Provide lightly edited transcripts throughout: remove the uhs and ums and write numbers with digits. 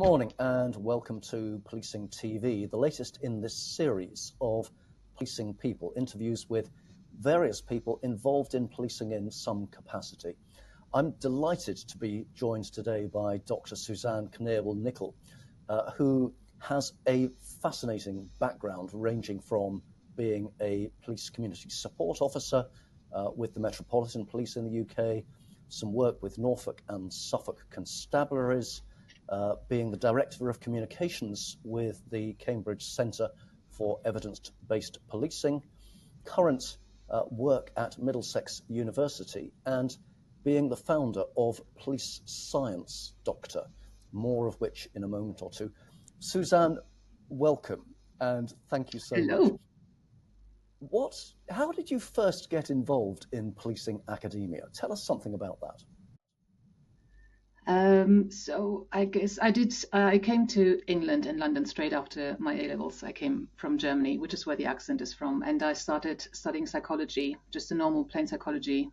morning and welcome to Policing TV, the latest in this series of policing people, interviews with various people involved in policing in some capacity. I'm delighted to be joined today by Dr. Susanne Knabe-Nicol, who has a fascinating background ranging from being a police community support officer with the Metropolitan Police in the UK, some work with Norfolk and Suffolk constabularies, being the Director of Communications with the Cambridge Centre for Evidence-Based Policing, current work at Middlesex University, and being the founder of Police Science Doctor, more of which in a moment or two. Susanne, welcome, and thank you so much. How did you first get involved in policing academia? Tell us something about that. So I guess I came to England and London straight after my A-levels. I came from Germany, which is where the accent is from, and I started studying psychology, just a normal plain psychology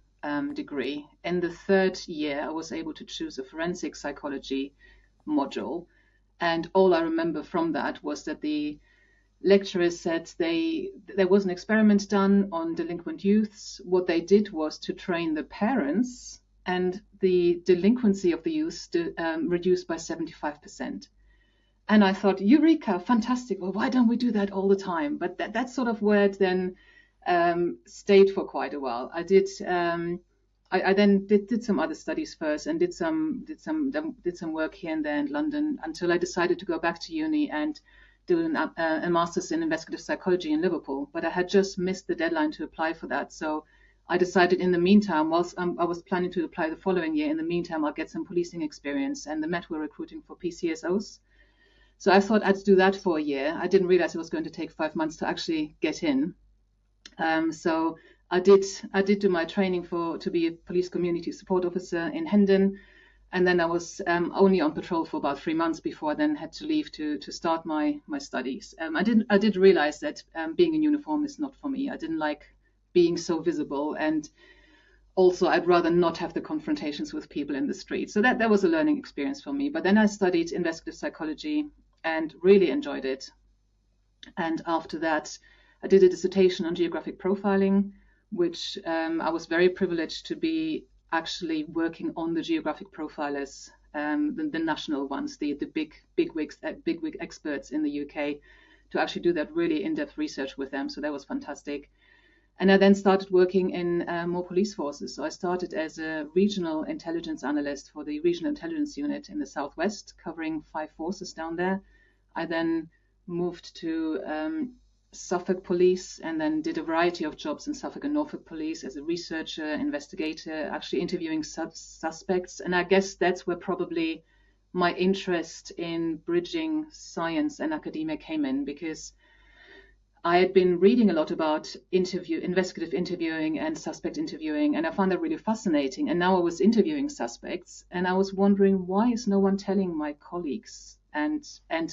degree. In the third year, I was able to choose a forensic psychology module, and all I remember from that was that the lecturers said there was an experiment done on delinquent youths. What they did was to train the parents, and the delinquency of the youth reduced by 75%. And I thought, Eureka, fantastic. Well, why don't we do that all the time? But that sort of word then stayed for quite a while. I then did some other studies first and did some work here and there in London until I decided to go back to uni and do a master's in investigative psychology in Liverpool. But I had just missed the deadline to apply for that. So I decided in the meantime, whilst I was planning to apply the following year, in the meantime, I'll get some policing experience. And the Met were recruiting for PCSOs. So I thought I'd do that for a year. I didn't realize it was going to take 5 months to actually get in. So I did do my training to be a police community support officer in Hendon. And then I was only on patrol for about 3 months before I then had to leave to start my studies. I did realize that being in uniform is not for me. I didn't like being so visible, and also I'd rather not have the confrontations with people in the street. So that was a learning experience for me. But then I studied investigative psychology and really enjoyed it. And after that, I did a dissertation on geographic profiling, which I was very privileged to be actually working on the geographic profilers, the national ones, the bigwig experts in the UK, to actually do that really in-depth research with them. So that was fantastic. And I then started working in more police forces. So I started as a regional intelligence analyst for the regional intelligence unit in the Southwest, covering 5 forces down there. I then moved to Suffolk Police and then did a variety of jobs in Suffolk and Norfolk Police as a researcher, investigator, actually interviewing suspects. And I guess that's where probably my interest in bridging science and academia came in, because I had been reading a lot about investigative interviewing and suspect interviewing, and I found that really fascinating. And now I was interviewing suspects, and I was wondering, why is no one telling my colleagues and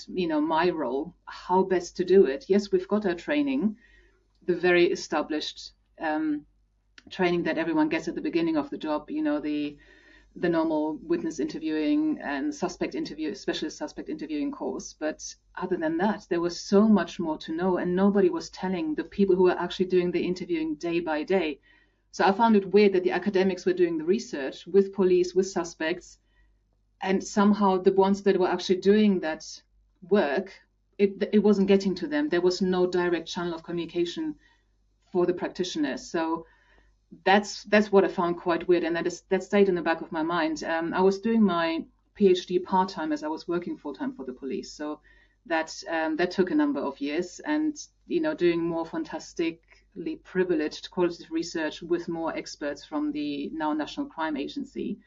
my role how best to do it? Yes, we've got our training, the very established training that everyone gets at the beginning of the job. The normal witness interviewing and specialist suspect interviewing course. But other than that, there was so much more to know, and nobody was telling the people who were actually doing the interviewing day by day. So I found it weird that the academics were doing the research with police, with suspects, and somehow the ones that were actually doing that work, it wasn't getting to them. There was no direct channel of communication for the practitioners. So that's what I found quite weird, and that stayed in the back of my mind. I was doing my PhD part-time as I was working full-time for the police, so that took a number of years, and doing more fantastically privileged qualitative research with more experts from the now National Crime Agency.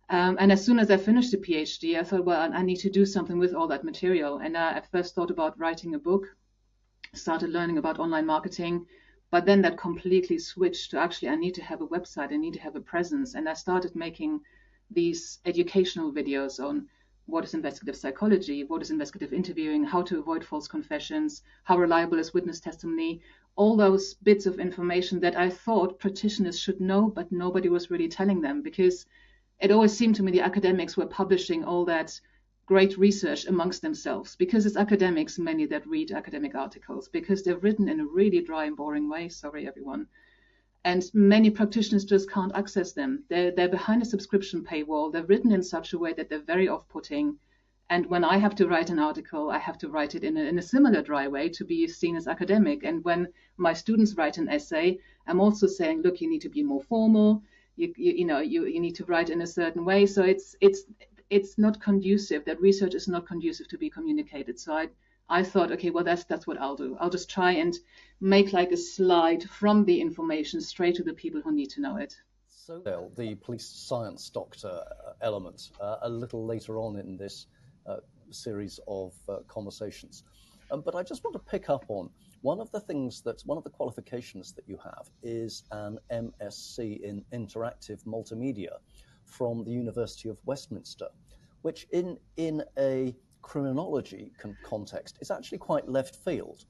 And as soon as I finished the PhD, I thought, well, I need to do something with all that material, and I first thought about writing a book, started learning about online marketing. But then that completely switched to actually I need to have a website, I need to have a presence. And I started making these educational videos on what is investigative psychology, what is investigative interviewing, how to avoid false confessions, how reliable is witness testimony, all those bits of information that I thought practitioners should know, but nobody was really telling them, because it always seemed to me the academics were publishing all that great research amongst themselves, because it's academics, many that read academic articles, because they're written in a really dry and boring way. Sorry, everyone. And many practitioners just can't access them. They're behind a subscription paywall. They're written in such a way that they're very off-putting. And when I have to write an article, I have to write it in a similar dry way to be seen as academic. And when my students write an essay, I'm also saying, look, you need to be more formal. You need to write in a certain way. So it's not conducive. That research is not conducive to be communicated. So I thought, okay, well, that's what I'll do. I'll just try and make like a slide from the information straight to the people who need to know it. So the police science doctor element a little later on in this series of conversations. But I just want to pick up on one of the qualifications that you have is an MSc in Interactive Multimedia from the University of Westminster, which in a criminology context is actually quite left field,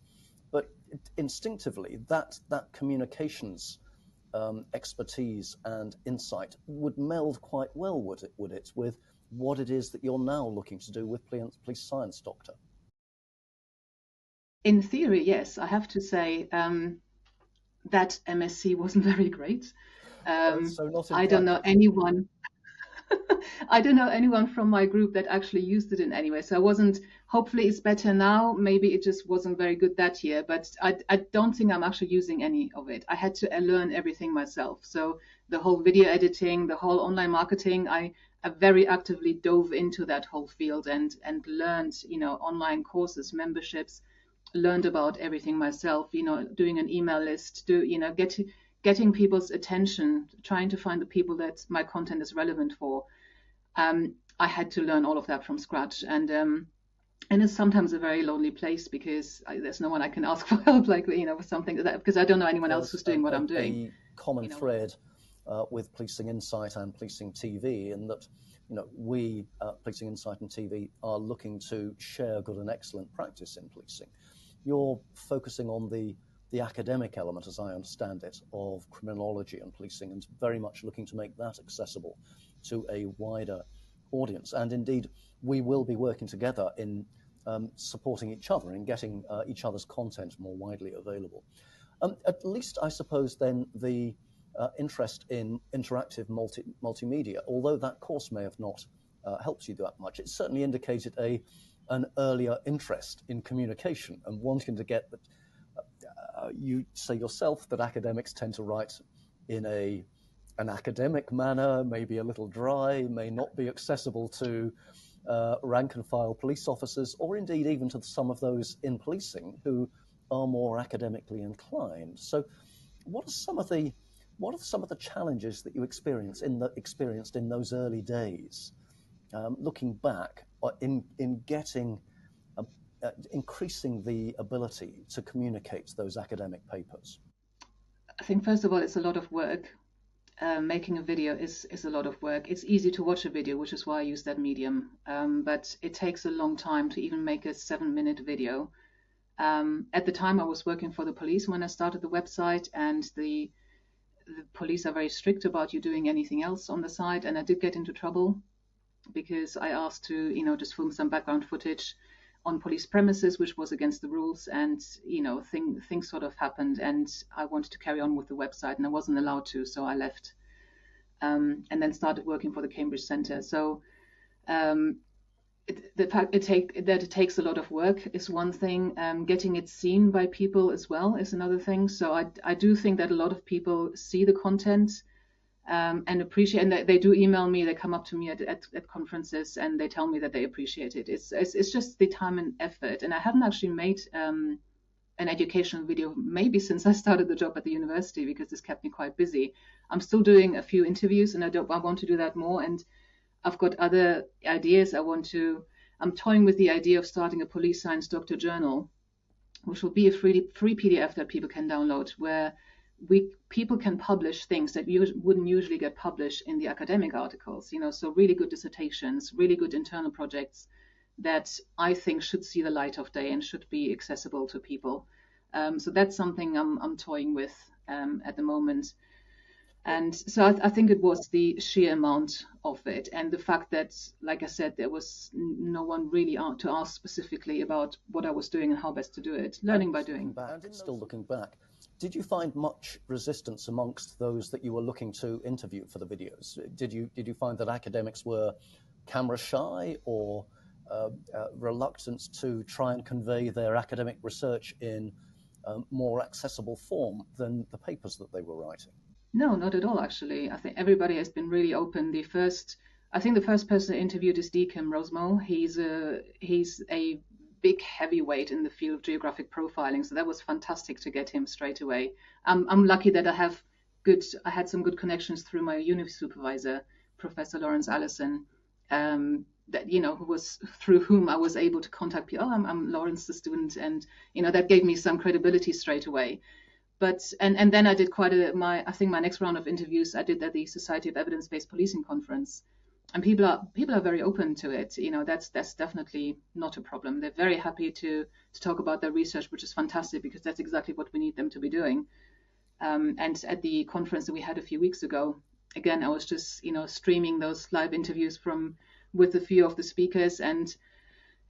but instinctively that communications expertise and insight would meld quite well, would it, with what it is that you're now looking to do with police science doctor? In theory, yes. I have to say that MSc wasn't very great. So not in I don't know anyone. I don't know anyone from my group that actually used it in any way. So I wasn't, hopefully it's better now. Maybe it just wasn't very good that year, but I don't think I'm actually using any of it. I had to learn everything myself. So the whole video editing, the whole online marketing, I very actively dove into that whole field and learned, online courses, memberships, learned about everything myself, doing an email list, getting people's attention, trying to find the people that my content is relevant for. I had to learn all of that from scratch, and it's sometimes a very lonely place because there's no one I can ask for help, like with something like that, because I don't know anyone else who's doing what I'm doing. A common thread with Policing Insight and Policing TV, in that we Policing Insight and TV are looking to share good and excellent practice in policing. You're focusing on the academic element, as I understand it, of criminology and policing, and very much looking to make that accessible to a wider audience. And indeed, we will be working together in supporting each other in getting each other's content more widely available. At least, I suppose, then, the interest in interactive multimedia, although that course may have not helped you that much, it certainly indicated an earlier interest in communication and wanting to get that. You say yourself that academics tend to write in an academic manner, maybe a little dry, may not be accessible to rank and file police officers, or indeed even to some of those in policing who are more academically inclined. So, what are some of the challenges that you experienced in those early days, looking back in getting increasing the ability to communicate those academic papers? I think, first of all, it's a lot of work. Making a video is a lot of work. It's easy to watch a video, which is why I use that medium, but it takes a long time to even make a 7-minute video. At the time, I was working for the police when I started the website, and the police are very strict about you doing anything else on the site, and I did get into trouble because I asked to just film some background footage on police premises, which was against the rules, and things sort of happened, and I wanted to carry on with the website, and I wasn't allowed to, so I left, and then started working for the Cambridge Centre. So the fact that it takes a lot of work is one thing. Getting it seen by people as well is another thing. So I do think that a lot of people see the content and appreciate, and they do email me. They come up to me at conferences and they tell me that they appreciate it. It's just the time and effort. And I haven't actually made an educational video maybe since I started the job at the university, because this kept me quite busy. I'm still doing a few interviews, and I want to do that more. And I've got other ideas. I'm toying with the idea of starting a police science doctor journal, which will be a free PDF that people can download, where people can publish things that wouldn't usually get published in the academic articles, so really good dissertations, really good internal projects that I think should see the light of day and should be accessible to people. So that's something I'm toying with at the moment. And so I think it was the sheer amount of it, and the fact that, like I said, there was no one really to ask specifically about what I was doing and how best to do it. Learning by doing. Still looking back, did you find much resistance amongst those that you were looking to interview for the videos? Did you find that academics were camera shy or reluctant to try and convey their academic research in more accessible form than the papers that they were writing? No, not at all, actually. I think everybody has been really open. I think the first person I interviewed is Deacon Rosemo. He's a big heavyweight in the field of geographic profiling, so that was fantastic to get him straight away. I'm lucky that I had some good connections through my uni supervisor, Professor Lawrence Allison, through whom I was able to contact people. Oh, I'm Lawrence, the student, and that gave me some credibility straight away. But and then I did I think my next round of interviews I did at the Society of Evidence-Based Policing conference, and people are very open to it. That's definitely not a problem. They're very happy to talk about their research, which is fantastic because that's exactly what we need them to be doing. And at the conference that we had a few weeks ago, again I was just streaming those live interviews with a few of the speakers, and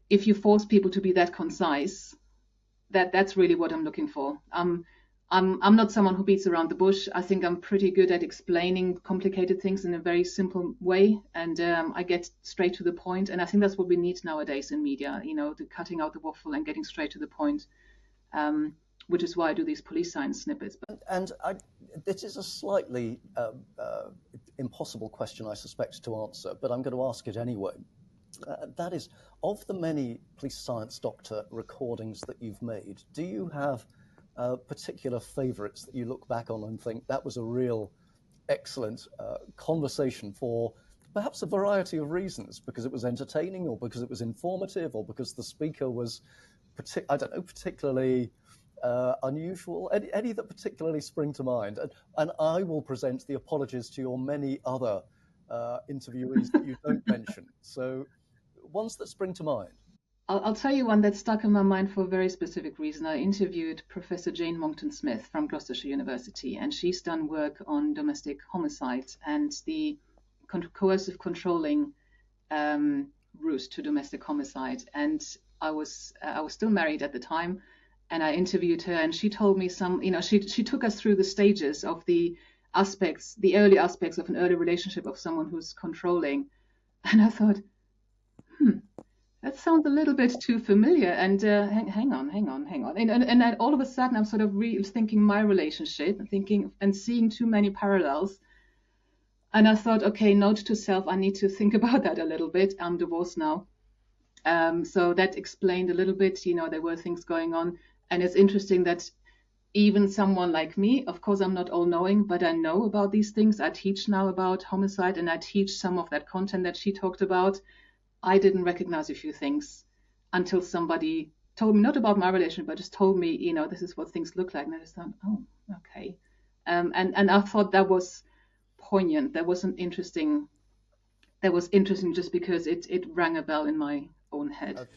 if you force people to be that concise, that's really what I'm looking for. I'm not someone who beats around the bush. I think I'm pretty good at explaining complicated things in a very simple way, and I get straight to the point. And I think that's what we need nowadays in media, the cutting out the waffle and getting straight to the point, which is why I do these police science snippets. This is a slightly impossible question, I suspect, to answer, but I'm going to ask it anyway. That is, of the many police science doctor recordings that you've made, do you have particular favourites that you look back on and think that was a real excellent conversation for perhaps a variety of reasons, because it was entertaining or because it was informative or because the speaker was, particularly unusual? Any that particularly spring to mind? And I will present the apologies to your many other interviewees that you don't mention. So ones that spring to mind. I'll tell you one that stuck in my mind for a very specific reason. I interviewed Professor Jane Monckton-Smith from Gloucestershire University, and she's done work on domestic homicide and the coercive controlling route to domestic homicide. And I was still married at the time, and I interviewed her, and she told me she took us through the stages of the early aspects of an early relationship of someone who's controlling. And I thought, that sounds a little bit too familiar. And hang on. And then all of a sudden, I'm sort of rethinking my relationship, and seeing too many parallels. And I thought, okay, note to self, I need to think about that a little bit. I'm divorced now. So that explained a little bit, there were things going on. And it's interesting that even someone like me, of course, I'm not all-knowing, but I know about these things. I teach now about homicide, and I teach some of that content that she talked about. I didn't recognize a few things until somebody told me, not about my relationship, but just told me, this is what things look like. And I just thought, oh, okay. And I thought that was poignant. That was interesting just because it rang a bell in my own head.